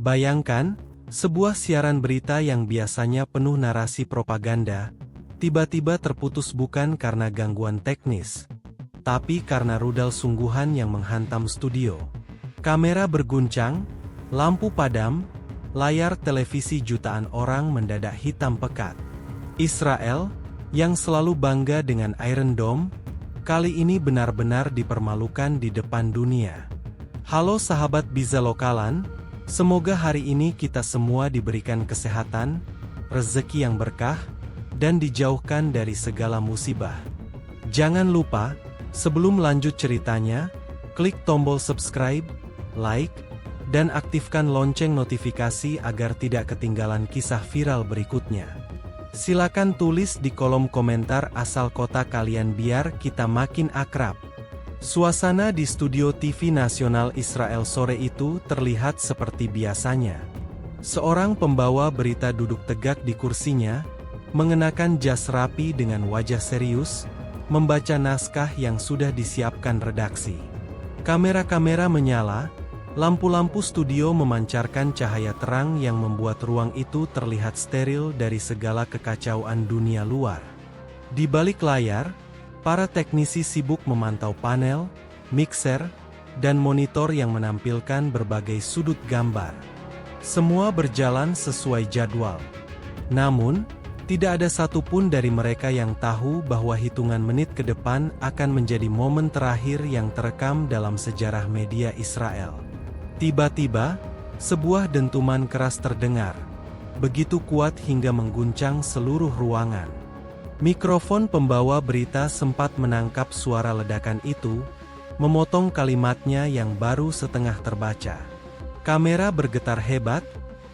Bayangkan, sebuah siaran berita yang biasanya penuh narasi propaganda, tiba-tiba terputus bukan karena gangguan teknis, tapi karena rudal sungguhan yang menghantam studio. Kamera berguncang, lampu padam, layar televisi jutaan orang mendadak hitam pekat. Israel, yang selalu bangga dengan Iron Dome, kali ini benar-benar dipermalukan di depan dunia. Halo sahabat Biza Lokalan, semoga hari ini kita semua diberikan kesehatan, rezeki yang berkah, dan dijauhkan dari segala musibah. Jangan lupa, sebelum lanjut ceritanya, klik tombol subscribe, like, dan aktifkan lonceng notifikasi agar tidak ketinggalan kisah viral berikutnya. Silakan tulis di kolom komentar asal kota kalian biar kita makin akrab. Suasana di studio TV nasional Israel sore itu terlihat seperti biasanya. Seorang pembawa berita duduk tegak di kursinya, mengenakan jas rapi dengan wajah serius, membaca naskah yang sudah disiapkan redaksi. Kamera-kamera menyala, lampu-lampu studio memancarkan cahaya terang yang membuat ruang itu terlihat steril dari segala kekacauan dunia luar. Di balik layar, para teknisi sibuk memantau panel, mixer, dan monitor yang menampilkan berbagai sudut gambar. Semua berjalan sesuai jadwal. Namun, tidak ada satupun dari mereka yang tahu bahwa hitungan menit ke depan akan menjadi momen terakhir yang terekam dalam sejarah media Israel. Tiba-tiba, sebuah dentuman keras terdengar, begitu kuat hingga mengguncang seluruh ruangan. Mikrofon pembawa berita sempat menangkap suara ledakan itu, memotong kalimatnya yang baru setengah terbaca. Kamera bergetar hebat,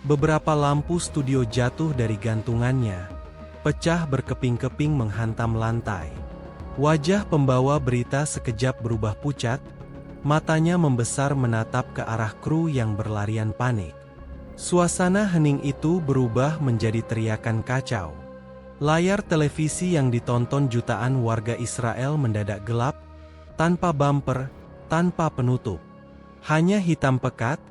beberapa lampu studio jatuh dari gantungannya, pecah berkeping-keping menghantam lantai. Wajah pembawa berita sekejap berubah pucat, matanya membesar menatap ke arah kru yang berlarian panik. Suasana hening itu berubah menjadi teriakan kacau. Layar televisi yang ditonton jutaan warga Israel mendadak gelap, tanpa bumper, tanpa penutup. Hanya hitam pekat,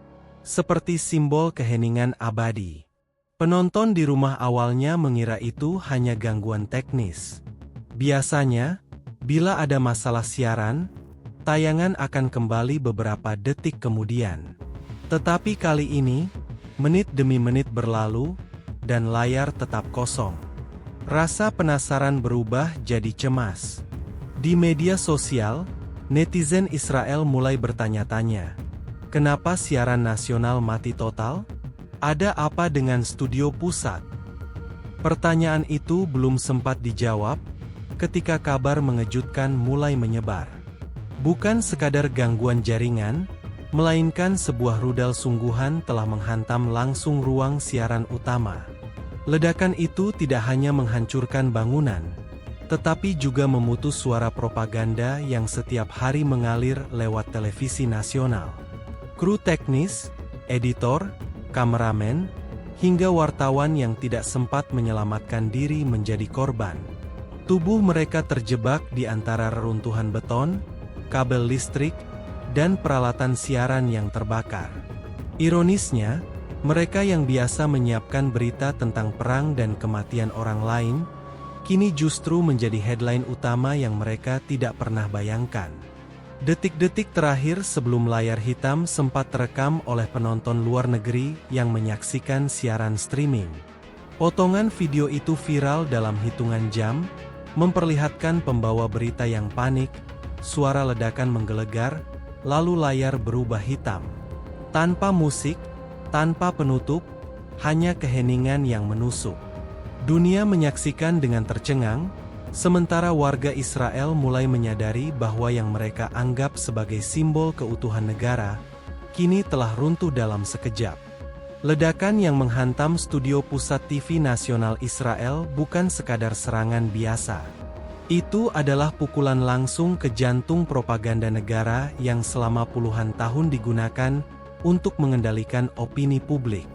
seperti simbol keheningan abadi. Penonton di rumah awalnya mengira itu hanya gangguan teknis. Biasanya, bila ada masalah siaran, tayangan akan kembali beberapa detik kemudian. Tetapi kali ini, menit demi menit berlalu, dan layar tetap kosong. Rasa penasaran berubah jadi cemas. Di media sosial, netizen Israel mulai bertanya-tanya, kenapa siaran nasional mati total? Ada apa dengan studio pusat? Pertanyaan itu belum sempat dijawab, ketika kabar mengejutkan mulai menyebar. Bukan sekadar gangguan jaringan, melainkan sebuah rudal sungguhan telah menghantam langsung ruang siaran utama. Ledakan itu tidak hanya menghancurkan bangunan, tetapi juga memutus suara propaganda yang setiap hari mengalir lewat televisi nasional. Kru teknis, editor, kameramen, hingga wartawan yang tidak sempat menyelamatkan diri menjadi korban. Tubuh mereka terjebak di antara reruntuhan beton, kabel listrik, dan peralatan siaran yang terbakar. Ironisnya, mereka yang biasa menyiapkan berita tentang perang dan kematian orang lain, kini justru menjadi headline utama yang mereka tidak pernah bayangkan. Detik-detik terakhir sebelum layar hitam sempat terekam oleh penonton luar negeri yang menyaksikan siaran streaming. Potongan video itu viral dalam hitungan jam, memperlihatkan pembawa berita yang panik, suara ledakan menggelegar, lalu layar berubah hitam. Tanpa musik, tanpa penutup, hanya keheningan yang menusuk. Dunia menyaksikan dengan tercengang, sementara warga Israel mulai menyadari bahwa yang mereka anggap sebagai simbol keutuhan negara, kini telah runtuh dalam sekejap. Ledakan yang menghantam studio pusat TV nasional Israel bukan sekadar serangan biasa. Itu adalah pukulan langsung ke jantung propaganda negara yang selama puluhan tahun digunakan untuk mengendalikan opini publik.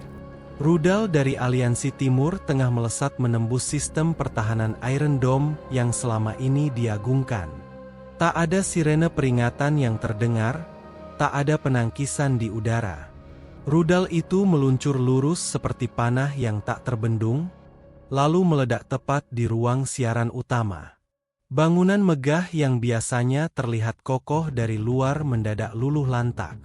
Rudal dari Aliansi Timur tengah melesat menembus sistem pertahanan Iron Dome yang selama ini diagungkan. Tak ada sirene peringatan yang terdengar, tak ada penangkisan di udara. Rudal itu meluncur lurus seperti panah yang tak terbendung, lalu meledak tepat di ruang siaran utama. Bangunan megah yang biasanya terlihat kokoh dari luar mendadak luluh lantak.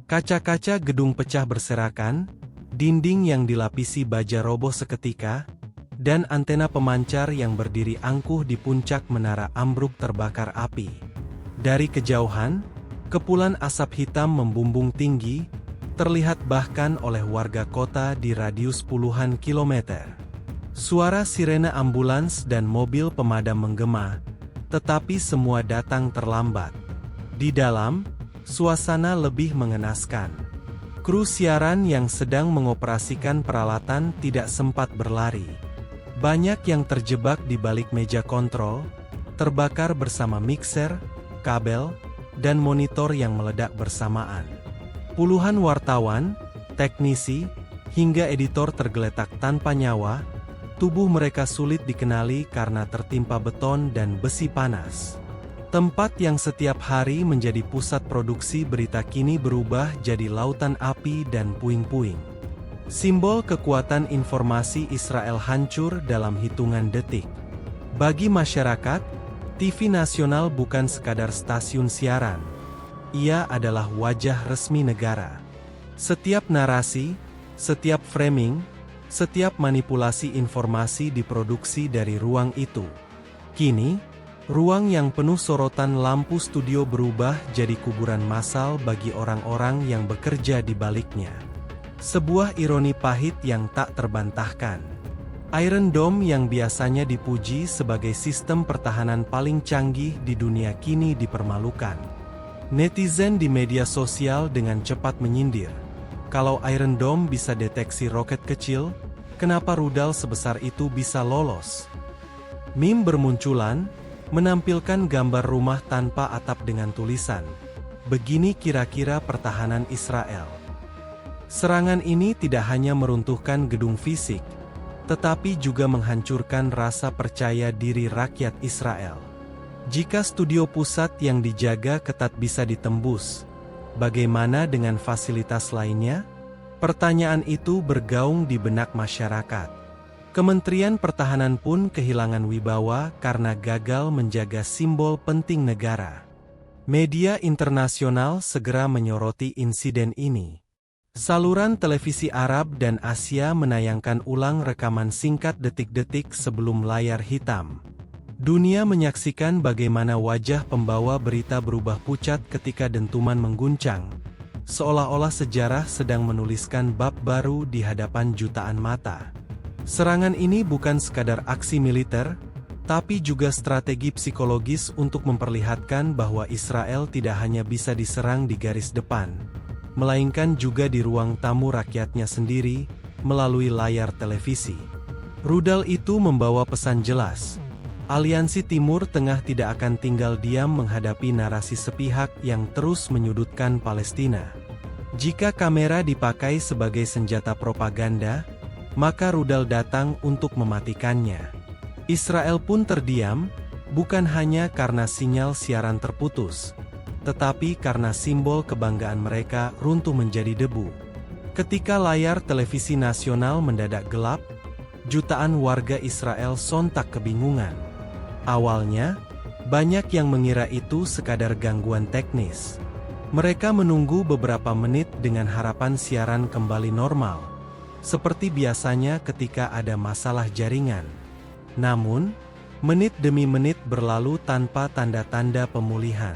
Kaca-kaca gedung pecah berserakan, dinding yang dilapisi baja roboh seketika, dan antena pemancar yang berdiri angkuh di puncak menara ambruk terbakar api. Dari kejauhan, kepulan asap hitam membumbung tinggi, terlihat bahkan oleh warga kota di radius puluhan kilometer. Suara sirene ambulans dan mobil pemadam menggema, tetapi semua datang terlambat. Di dalam, suasana lebih mengenaskan. Kru siaran yang sedang mengoperasikan peralatan tidak sempat berlari. Banyak yang terjebak di balik meja kontrol, terbakar bersama mixer, kabel, dan monitor yang meledak bersamaan. Puluhan wartawan, teknisi, hingga editor tergeletak tanpa nyawa, tubuh mereka sulit dikenali karena tertimpa beton dan besi panas. Tempat yang setiap hari menjadi pusat produksi berita kini berubah jadi lautan api dan puing-puing. Simbol kekuatan informasi Israel hancur dalam hitungan detik. Bagi masyarakat, TV nasional bukan sekadar stasiun siaran. Ia adalah wajah resmi negara. Setiap narasi, setiap framing, setiap manipulasi informasi diproduksi dari ruang itu. Kini, ruang yang penuh sorotan lampu studio berubah jadi kuburan massal bagi orang-orang yang bekerja di baliknya. Sebuah ironi pahit yang tak terbantahkan. Iron Dome yang biasanya dipuji sebagai sistem pertahanan paling canggih di dunia kini dipermalukan. Netizen di media sosial dengan cepat menyindir. Kalau Iron Dome bisa deteksi roket kecil, kenapa rudal sebesar itu bisa lolos? Meme bermunculan, menampilkan gambar rumah tanpa atap dengan tulisan, "Begini kira-kira pertahanan Israel." Serangan ini tidak hanya meruntuhkan gedung fisik, tetapi juga menghancurkan rasa percaya diri rakyat Israel. Jika studio pusat yang dijaga ketat bisa ditembus, bagaimana dengan fasilitas lainnya? Pertanyaan itu bergaung di benak masyarakat. Kementerian Pertahanan pun kehilangan wibawa karena gagal menjaga simbol penting negara. Media internasional segera menyoroti insiden ini. Saluran televisi Arab dan Asia menayangkan ulang rekaman singkat detik-detik sebelum layar hitam. Dunia menyaksikan bagaimana wajah pembawa berita berubah pucat ketika dentuman mengguncang, seolah-olah sejarah sedang menuliskan bab baru di hadapan jutaan mata. Serangan ini bukan sekadar aksi militer, tapi juga strategi psikologis untuk memperlihatkan bahwa Israel tidak hanya bisa diserang di garis depan, melainkan juga di ruang tamu rakyatnya sendiri, melalui layar televisi. Rudal itu membawa pesan jelas. Aliansi Timur Tengah tidak akan tinggal diam menghadapi narasi sepihak yang terus menyudutkan Palestina. Jika kamera dipakai sebagai senjata propaganda, maka rudal datang untuk mematikannya. Israel pun terdiam, bukan hanya karena sinyal siaran terputus, tetapi karena simbol kebanggaan mereka runtuh menjadi debu. Ketika layar televisi nasional mendadak gelap, jutaan warga Israel sontak kebingungan. Awalnya, banyak yang mengira itu sekadar gangguan teknis. Mereka menunggu beberapa menit dengan harapan siaran kembali normal, seperti biasanya ketika ada masalah jaringan. Namun, menit demi menit berlalu tanpa tanda-tanda pemulihan.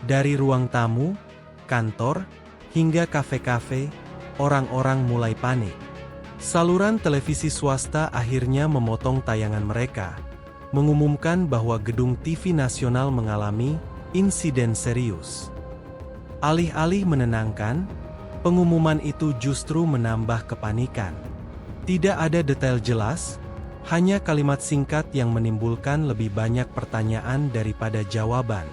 Dari ruang tamu, kantor, hingga kafe-kafe, orang-orang mulai panik. Saluran televisi swasta akhirnya memotong tayangan mereka, mengumumkan bahwa gedung TV nasional mengalami insiden serius. Alih-alih menenangkan, pengumuman itu justru menambah kepanikan. Tidak ada detail jelas, hanya kalimat singkat yang menimbulkan lebih banyak pertanyaan daripada jawaban.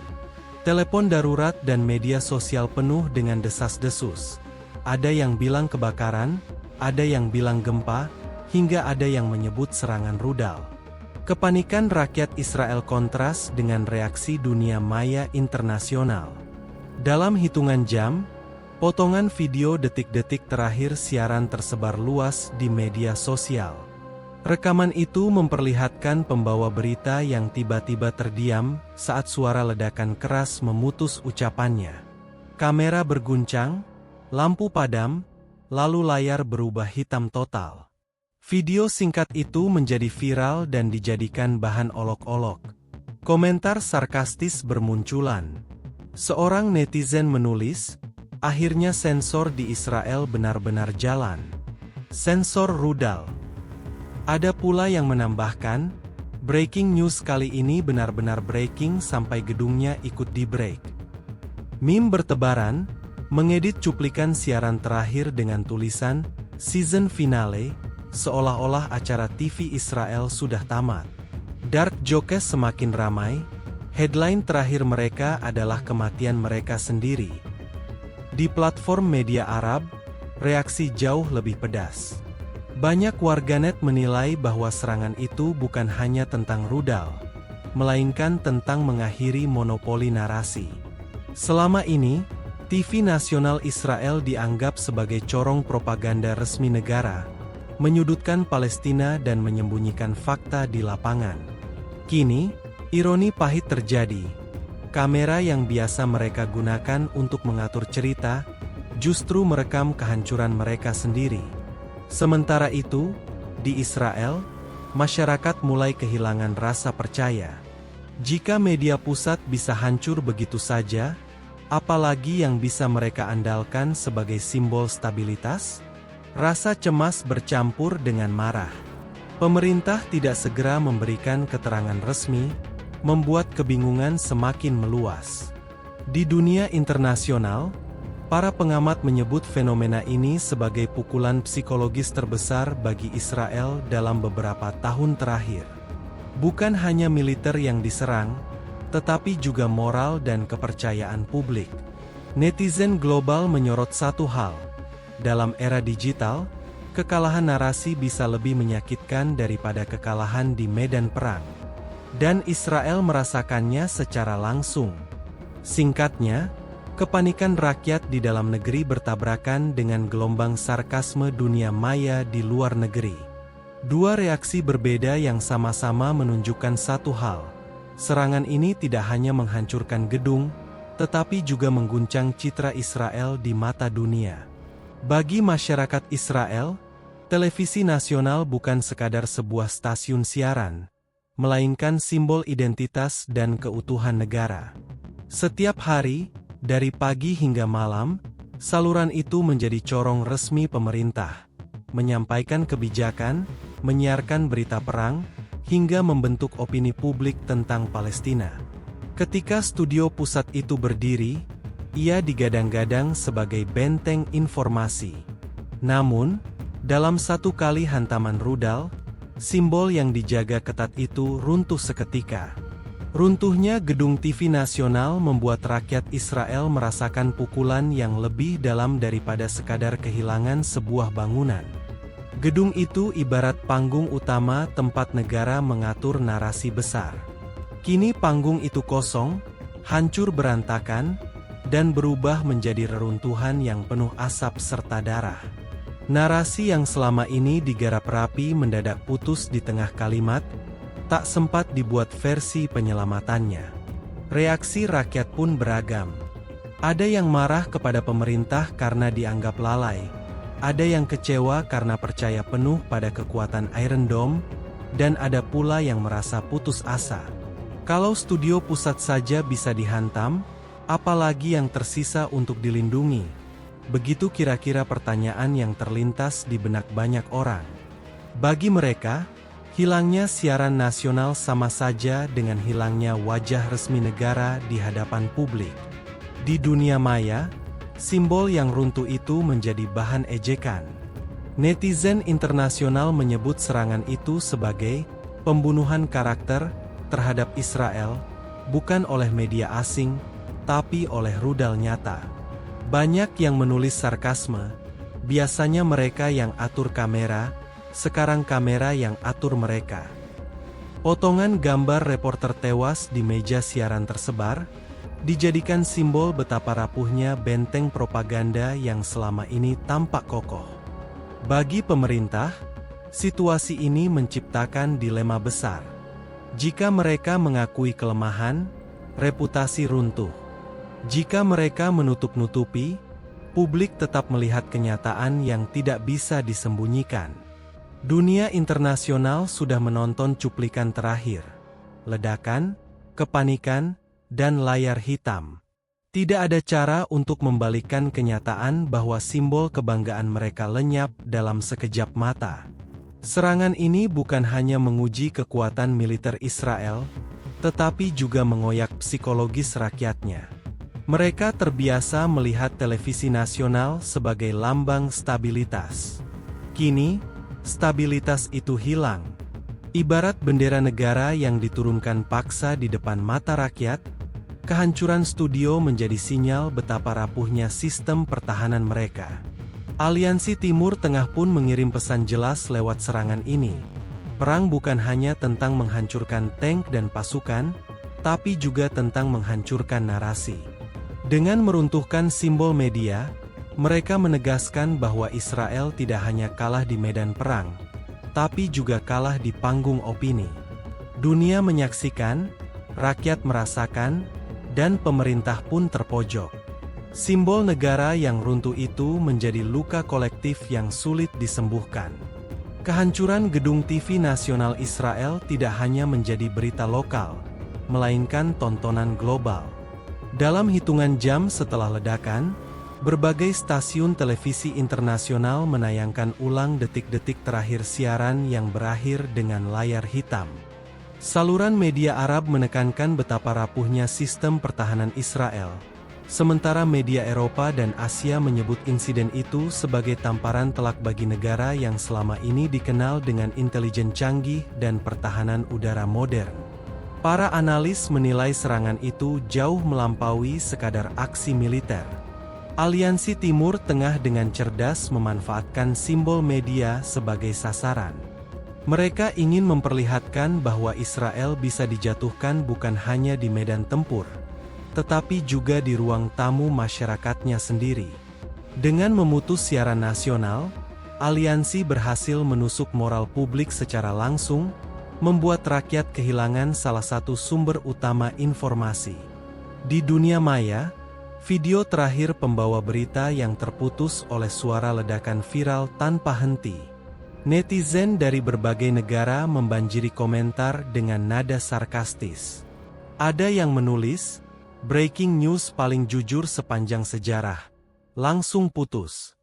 Telepon darurat dan media sosial penuh dengan desas-desus. Ada yang bilang kebakaran, ada yang bilang gempa, hingga ada yang menyebut serangan rudal. Kepanikan rakyat Israel kontras dengan reaksi dunia maya internasional. Dalam hitungan jam, Potongan video detik-detik terakhir siaran tersebar luas di media sosial. Rekaman itu memperlihatkan pembawa berita yang tiba-tiba terdiam saat suara ledakan keras memutus ucapannya. Kamera berguncang, lampu padam, lalu layar berubah hitam total. Video singkat itu menjadi viral dan dijadikan bahan olok-olok. Komentar sarkastis bermunculan. Seorang netizen menulis, "Akhirnya sensor di Israel benar-benar jalan. Sensor rudal." Ada pula yang menambahkan, "Breaking news kali ini benar-benar breaking sampai gedungnya ikut di-break." Meme bertebaran, mengedit cuplikan siaran terakhir dengan tulisan, "Season Finale," seolah-olah acara TV Israel sudah tamat. Dark jokes semakin ramai, headline terakhir mereka adalah kematian mereka sendiri. Di platform media Arab, reaksi jauh lebih pedas. Banyak warganet menilai bahwa serangan itu bukan hanya tentang rudal, melainkan tentang mengakhiri monopoli narasi. Selama ini, TV nasional Israel dianggap sebagai corong propaganda resmi negara, menyudutkan Palestina dan menyembunyikan fakta di lapangan. Kini, ironi pahit terjadi. Kamera yang biasa mereka gunakan untuk mengatur cerita, justru merekam kehancuran mereka sendiri. Sementara itu, di Israel, masyarakat mulai kehilangan rasa percaya. Jika media pusat bisa hancur begitu saja, apalagi yang bisa mereka andalkan sebagai simbol stabilitas? Rasa cemas bercampur dengan marah. Pemerintah tidak segera memberikan keterangan resmi, membuat kebingungan semakin meluas. Di dunia internasional, para pengamat menyebut fenomena ini sebagai pukulan psikologis terbesar bagi Israel dalam beberapa tahun terakhir. Bukan hanya militer yang diserang, tetapi juga moral dan kepercayaan publik. Netizen global menyorot satu hal. Dalam era digital, kekalahan narasi bisa lebih menyakitkan daripada kekalahan di medan perang. Dan Israel merasakannya secara langsung. Singkatnya, kepanikan rakyat di dalam negeri bertabrakan dengan gelombang sarkasme dunia maya di luar negeri. Dua reaksi berbeda yang sama-sama menunjukkan satu hal. Serangan ini tidak hanya menghancurkan gedung, tetapi juga mengguncang citra Israel di mata dunia. Bagi masyarakat Israel, televisi nasional bukan sekadar sebuah stasiun siaran, melainkan simbol identitas dan keutuhan negara. Setiap hari, dari pagi hingga malam, saluran itu menjadi corong resmi pemerintah, menyampaikan kebijakan, menyiarkan berita perang, hingga membentuk opini publik tentang Palestina. Ketika studio pusat itu berdiri, ia digadang-gadang sebagai benteng informasi. Namun, dalam satu kali hantaman rudal, simbol yang dijaga ketat itu runtuh seketika. Runtuhnya gedung TV nasional membuat rakyat Israel merasakan pukulan yang lebih dalam daripada sekadar kehilangan sebuah bangunan. Gedung itu ibarat panggung utama tempat negara mengatur narasi besar. Kini panggung itu kosong, hancur berantakan, dan berubah menjadi reruntuhan yang penuh asap serta darah. Narasi yang selama ini digarap rapi mendadak putus di tengah kalimat, tak sempat dibuat versi penyelamatannya. Reaksi rakyat pun beragam. Ada yang marah kepada pemerintah karena dianggap lalai, ada yang kecewa karena percaya penuh pada kekuatan Iron Dome, dan ada pula yang merasa putus asa. Kalau studio pusat saja bisa dihantam, apalagi yang tersisa untuk dilindungi? Begitu kira-kira pertanyaan yang terlintas di benak banyak orang. Bagi mereka, hilangnya siaran nasional sama saja dengan hilangnya wajah resmi negara di hadapan publik. Di dunia maya, simbol yang runtuh itu menjadi bahan ejekan. Netizen internasional menyebut serangan itu sebagai pembunuhan karakter terhadap Israel, bukan oleh media asing, tapi oleh rudal nyata. Banyak yang menulis sarkasme, biasanya mereka yang atur kamera, sekarang kamera yang atur mereka. Potongan gambar reporter tewas di meja siaran tersebar, dijadikan simbol betapa rapuhnya benteng propaganda yang selama ini tampak kokoh. Bagi pemerintah, situasi ini menciptakan dilema besar. Jika mereka mengakui kelemahan, reputasi runtuh. Jika mereka menutup-nutupi, publik tetap melihat kenyataan yang tidak bisa disembunyikan. Dunia internasional sudah menonton cuplikan terakhir. Ledakan, kepanikan, dan layar hitam. Tidak ada cara untuk membalikkan kenyataan bahwa simbol kebanggaan mereka lenyap dalam sekejap mata. Serangan ini bukan hanya menguji kekuatan militer Israel, tetapi juga mengoyak psikologis rakyatnya. Mereka terbiasa melihat televisi nasional sebagai lambang stabilitas. Kini, stabilitas itu hilang. Ibarat bendera negara yang diturunkan paksa di depan mata rakyat, kehancuran studio menjadi sinyal betapa rapuhnya sistem pertahanan mereka. Aliansi Timur Tengah pun mengirim pesan jelas lewat serangan ini. Perang bukan hanya tentang menghancurkan tank dan pasukan, tapi juga tentang menghancurkan narasi. Dengan meruntuhkan simbol media, mereka menegaskan bahwa Israel tidak hanya kalah di medan perang, tapi juga kalah di panggung opini. Dunia menyaksikan, rakyat merasakan, dan pemerintah pun terpojok. Simbol negara yang runtuh itu menjadi luka kolektif yang sulit disembuhkan. Kehancuran gedung TV nasional Israel tidak hanya menjadi berita lokal, melainkan tontonan global. Dalam hitungan jam setelah ledakan, berbagai stasiun televisi internasional menayangkan ulang detik-detik terakhir siaran yang berakhir dengan layar hitam. Saluran media Arab menekankan betapa rapuhnya sistem pertahanan Israel, sementara media Eropa dan Asia menyebut insiden itu sebagai tamparan telak bagi negara yang selama ini dikenal dengan intelijen canggih dan pertahanan udara modern. Para analis menilai serangan itu jauh melampaui sekadar aksi militer. Aliansi Timur Tengah dengan cerdas memanfaatkan simbol media sebagai sasaran. Mereka ingin memperlihatkan bahwa Israel bisa dijatuhkan bukan hanya di medan tempur, tetapi juga di ruang tamu masyarakatnya sendiri. Dengan memutus siaran nasional, aliansi berhasil menusuk moral publik secara langsung, membuat rakyat kehilangan salah satu sumber utama informasi. Di dunia maya, video terakhir pembawa berita yang terputus oleh suara ledakan viral tanpa henti. Netizen dari berbagai negara membanjiri komentar dengan nada sarkastis. Ada yang menulis, "Breaking news paling jujur sepanjang sejarah. Langsung putus."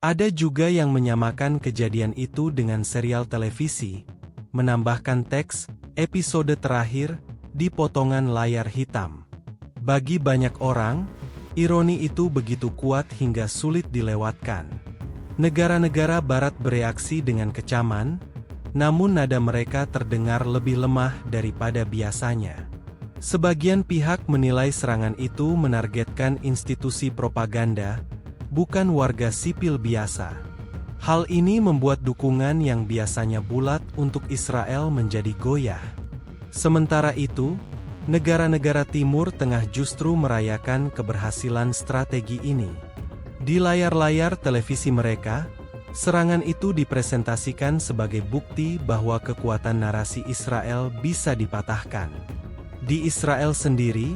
Ada juga yang menyamakan kejadian itu dengan serial televisi, menambahkan teks, episode terakhir, di potongan layar hitam. Bagi banyak orang, ironi itu begitu kuat hingga sulit dilewatkan. Negara-negara Barat bereaksi dengan kecaman, namun nada mereka terdengar lebih lemah daripada biasanya. Sebagian pihak menilai serangan itu menargetkan institusi propaganda, bukan warga sipil biasa. Hal ini membuat dukungan yang biasanya bulat untuk Israel menjadi goyah. Sementara itu, negara-negara Timur Tengah justru merayakan keberhasilan strategi ini. Di layar-layar televisi mereka, serangan itu dipresentasikan sebagai bukti bahwa kekuatan narasi Israel bisa dipatahkan. Di Israel sendiri,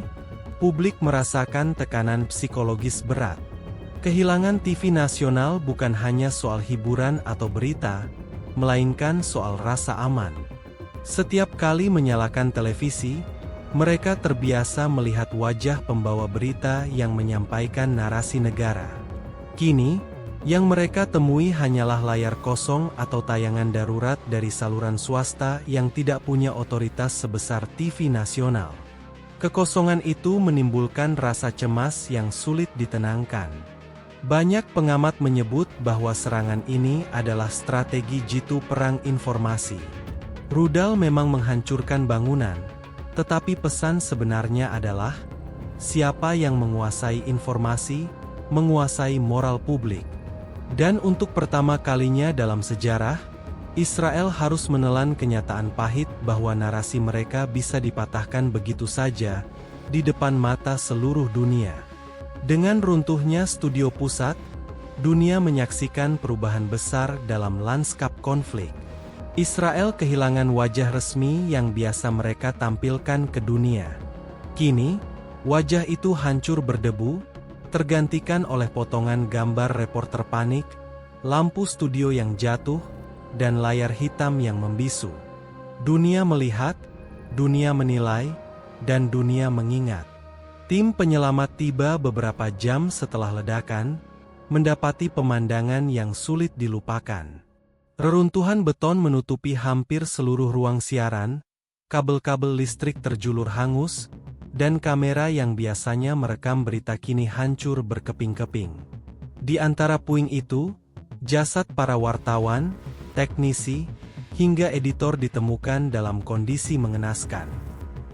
publik merasakan tekanan psikologis berat. Kehilangan TV nasional bukan hanya soal hiburan atau berita, melainkan soal rasa aman. Setiap kali menyalakan televisi, mereka terbiasa melihat wajah pembawa berita yang menyampaikan narasi negara. Kini, yang mereka temui hanyalah layar kosong atau tayangan darurat dari saluran swasta yang tidak punya otoritas sebesar TV nasional. Kekosongan itu menimbulkan rasa cemas yang sulit ditenangkan. Banyak pengamat menyebut bahwa serangan ini adalah strategi jitu perang informasi. Rudal memang menghancurkan bangunan, tetapi pesan sebenarnya adalah, siapa yang menguasai informasi, menguasai moral publik. Dan untuk pertama kalinya dalam sejarah, Israel harus menelan kenyataan pahit bahwa narasi mereka bisa dipatahkan begitu saja, di depan mata seluruh dunia. Dengan runtuhnya studio pusat, dunia menyaksikan perubahan besar dalam lanskap konflik. Israel kehilangan wajah resmi yang biasa mereka tampilkan ke dunia. Kini, wajah itu hancur berdebu, tergantikan oleh potongan gambar reporter panik, lampu studio yang jatuh, dan layar hitam yang membisu. Dunia melihat, dunia menilai, dan dunia mengingat. Tim penyelamat tiba beberapa jam setelah ledakan, mendapati pemandangan yang sulit dilupakan. Reruntuhan beton menutupi hampir seluruh ruang siaran, kabel-kabel listrik terjulur hangus, dan kamera yang biasanya merekam berita kini hancur berkeping-keping. Di antara puing itu, jasad para wartawan, teknisi, hingga editor ditemukan dalam kondisi mengenaskan.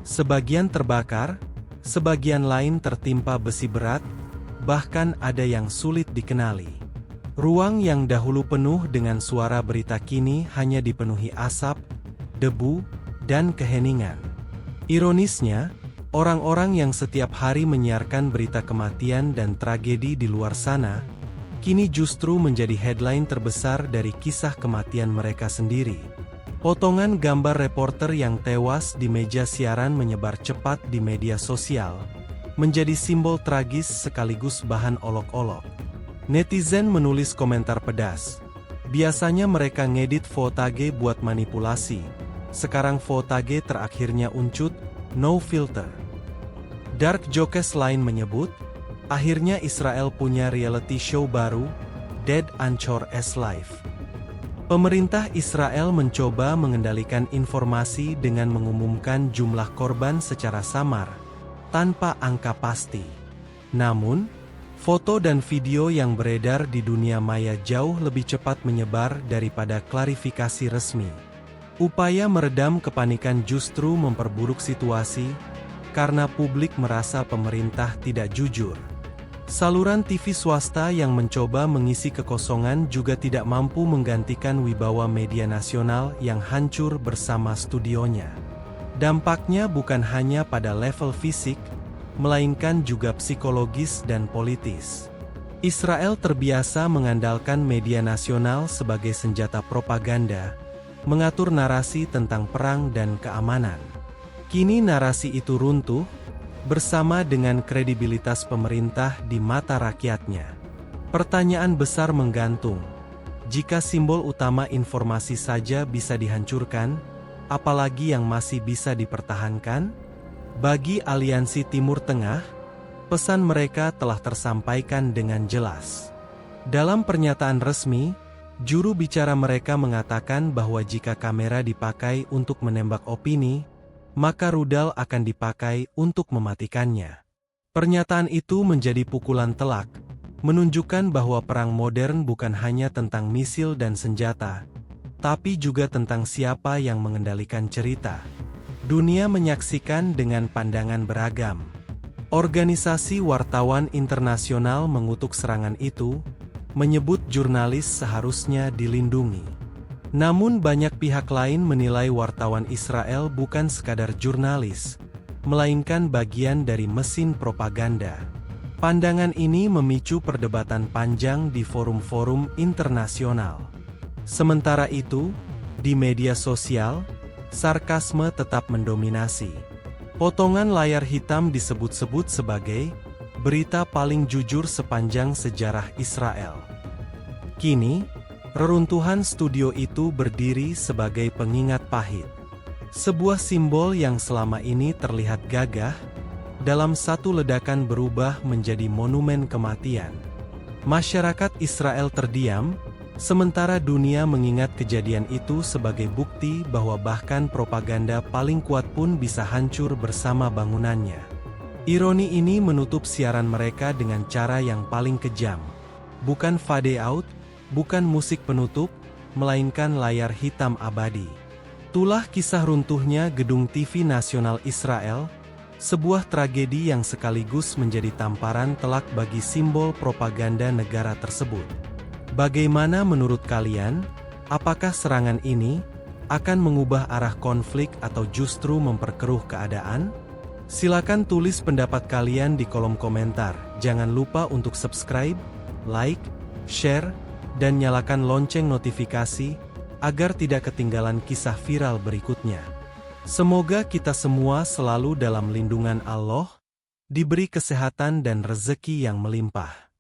Sebagian terbakar, sebagian lain tertimpa besi berat, bahkan ada yang sulit dikenali. Ruang yang dahulu penuh dengan suara berita kini hanya dipenuhi asap, debu, dan keheningan. Ironisnya, orang-orang yang setiap hari menyiarkan berita kematian dan tragedi di luar sana, kini justru menjadi headline terbesar dari kisah kematian mereka sendiri. Potongan gambar reporter yang tewas di meja siaran menyebar cepat di media sosial, menjadi simbol tragis sekaligus bahan olok-olok. Netizen menulis komentar pedas. Biasanya mereka ngedit footage buat manipulasi. Sekarang footage terakhirnya uncut, no filter. Dark jokes lain menyebut, akhirnya Israel punya reality show baru, Dead Anchor as Life. Pemerintah Israel mencoba mengendalikan informasi dengan mengumumkan jumlah korban secara samar, tanpa angka pasti. Namun, foto dan video yang beredar di dunia maya jauh lebih cepat menyebar daripada klarifikasi resmi. Upaya meredam kepanikan justru memperburuk situasi, karena publik merasa pemerintah tidak jujur. Saluran TV swasta yang mencoba mengisi kekosongan juga tidak mampu menggantikan wibawa media nasional yang hancur bersama studionya. Dampaknya bukan hanya pada level fisik, melainkan juga psikologis dan politis. Israel terbiasa mengandalkan media nasional sebagai senjata propaganda, mengatur narasi tentang perang dan keamanan. Kini narasi itu runtuh, bersama dengan kredibilitas pemerintah di mata rakyatnya. Pertanyaan besar menggantung, jika simbol utama informasi saja bisa dihancurkan, apalagi yang masih bisa dipertahankan? Bagi Aliansi Timur Tengah, pesan mereka telah tersampaikan dengan jelas. Dalam pernyataan resmi, juru bicara mereka mengatakan bahwa jika kamera dipakai untuk menembak opini, maka rudal akan dipakai untuk mematikannya. Pernyataan itu menjadi pukulan telak, menunjukkan bahwa perang modern bukan hanya tentang misil dan senjata, tapi juga tentang siapa yang mengendalikan cerita. Dunia menyaksikan dengan pandangan beragam. Organisasi Wartawan Internasional mengutuk serangan itu, menyebut jurnalis seharusnya dilindungi. Namun banyak pihak lain menilai wartawan Israel bukan sekadar jurnalis, melainkan bagian dari mesin propaganda. Pandangan ini memicu perdebatan panjang di forum-forum internasional. Sementara itu, di media sosial, sarkasme tetap mendominasi. Potongan layar hitam disebut-sebut sebagai berita paling jujur sepanjang sejarah Israel. Kini, reruntuhan studio itu berdiri sebagai pengingat pahit. Sebuah simbol yang selama ini terlihat gagah, dalam satu ledakan berubah menjadi monumen kematian. Masyarakat Israel terdiam, sementara dunia mengingat kejadian itu sebagai bukti bahwa bahkan propaganda paling kuat pun bisa hancur bersama bangunannya. Ironi ini menutup siaran mereka dengan cara yang paling kejam. Bukan fade out, bukan musik penutup, melainkan layar hitam abadi. Itulah kisah runtuhnya Gedung TV Nasional Israel, sebuah tragedi yang sekaligus menjadi tamparan telak bagi simbol propaganda negara tersebut. Bagaimana menurut kalian? Apakah serangan ini akan mengubah arah konflik atau justru memperkeruh keadaan? Silakan tulis pendapat kalian di kolom komentar. Jangan lupa untuk subscribe, like, share, dan nyalakan lonceng notifikasi, agar tidak ketinggalan kisah viral berikutnya. Semoga kita semua selalu dalam lindungan Allah, diberi kesehatan dan rezeki yang melimpah.